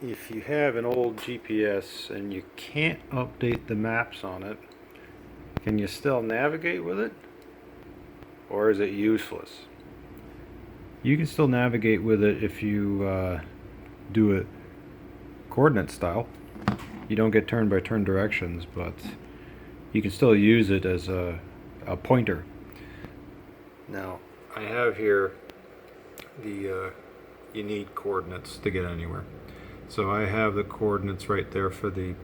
if you have an old GPS and you can't update the maps on it, can you still navigate with it? Or is it useless? You can still navigate with it if you do it coordinate style. You don't get turn by turn directions, but you can still use it as a pointer. Now, I have here the you need coordinates to get anywhere. So I have the coordinates right there for the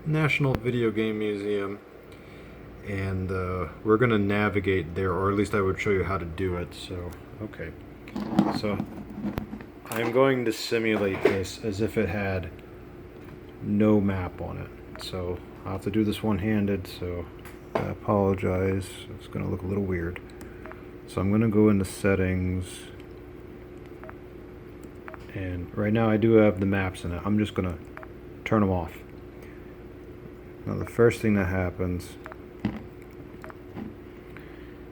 National Video Game Museum, and we're going to navigate there, or at least I would show you how to do it. So, okay. So I'm going to simulate this as if it had no map on it. So I'll have to do this one-handed, so I apologize. It's going to look a little weird. So I'm going to go into settings, and right now I do have the maps in it. I'm just going to turn them off. Now the first thing that happens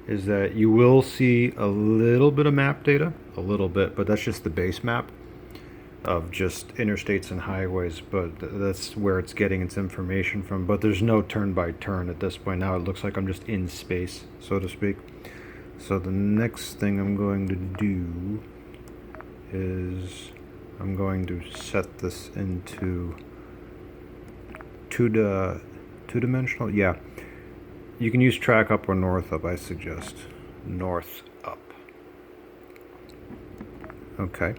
is that you will see a little bit of map data, a little bit, but that's just the base map of just interstates and highways, but that's where it's getting its information from. But there's no turn by turn at this point. Now it looks like I'm just in space, so to speak. So the next thing I'm going to do is I'm going to set this into two-dimensional. Yeah, you can use track up or north up. I suggest north up. Okay.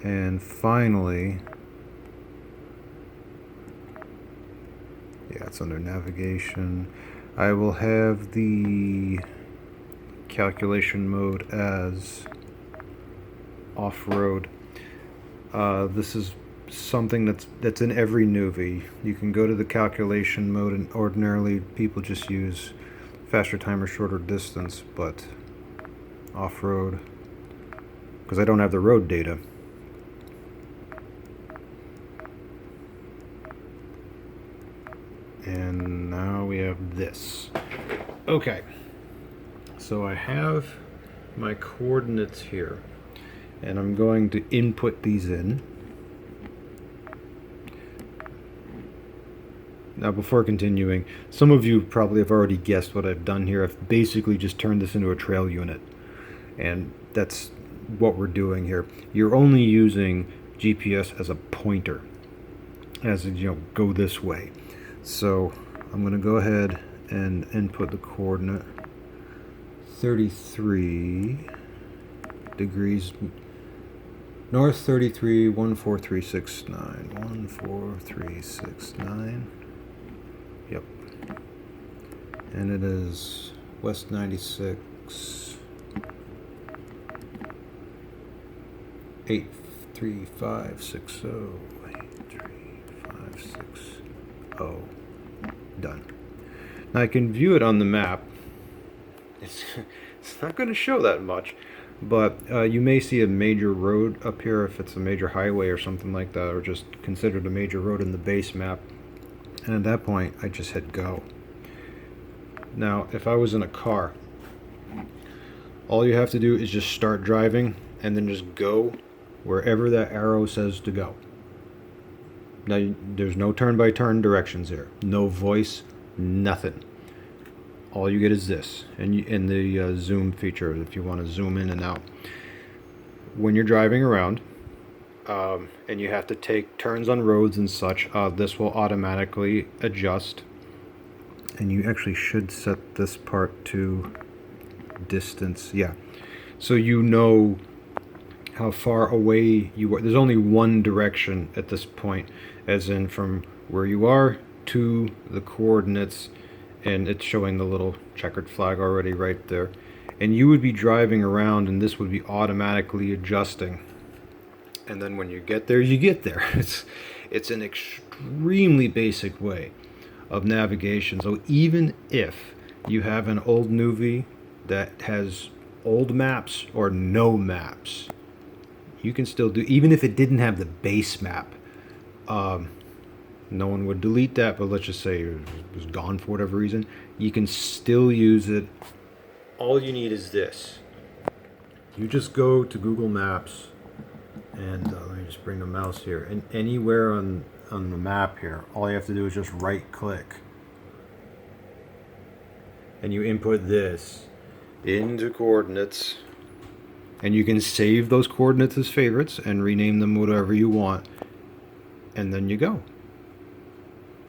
And finally, yeah, it's under navigation. I will have the calculation mode as off-road. This is something that's in every nuvi. You can go to the calculation mode, and ordinarily people just use faster time or shorter distance, but off-road, because I don't have the road data. And now we have this. Okay, so I have my coordinates here, and I'm going to input these in. Now, before continuing, some of you probably have already guessed what I've done here. I've basically just turned this into a trail unit, and that's what we're doing here. You're only using GPS as a pointer, as you know, go this way. So I'm going to go ahead and input the coordinate 33 degrees north, 33 14369 14369. Yep. And it is west 96 83560 83560. Done. Now I can view it on the map. It's not going to show that much, but you may see a major road up here if it's a major highway or something like that, or just considered a major road in the base map. And at that point, I just hit go. Now, if I was in a car, all you have to do is just start driving and then just go wherever that arrow says to go. Now, there's no turn-by-turn directions here. No voice, nothing. All you get is this, and the zoom feature, if you want to zoom in and out. When you're driving around, and you have to take turns on roads and such, this will automatically adjust. And you actually should set this part to distance. Yeah. So you know how far away you are. There's only one direction at this point, as in from where you are to the coordinates, and it's showing the little checkered flag already right there. And you would be driving around, and this would be automatically adjusting. And then when you get there, you get there. It's an extremely basic way of navigation. So even if you have an old nuvi that has old maps or no maps, you can still do, even if it didn't have the base map. No one would delete that, but let's just say it was gone for whatever reason. You can still use it. All you need is this. You just go to Google Maps, and let me just bring the mouse here, and anywhere on the map here, all you have to do is just right click, and you input this into coordinates, and you can save those coordinates as favorites and rename them whatever you want, and then you go.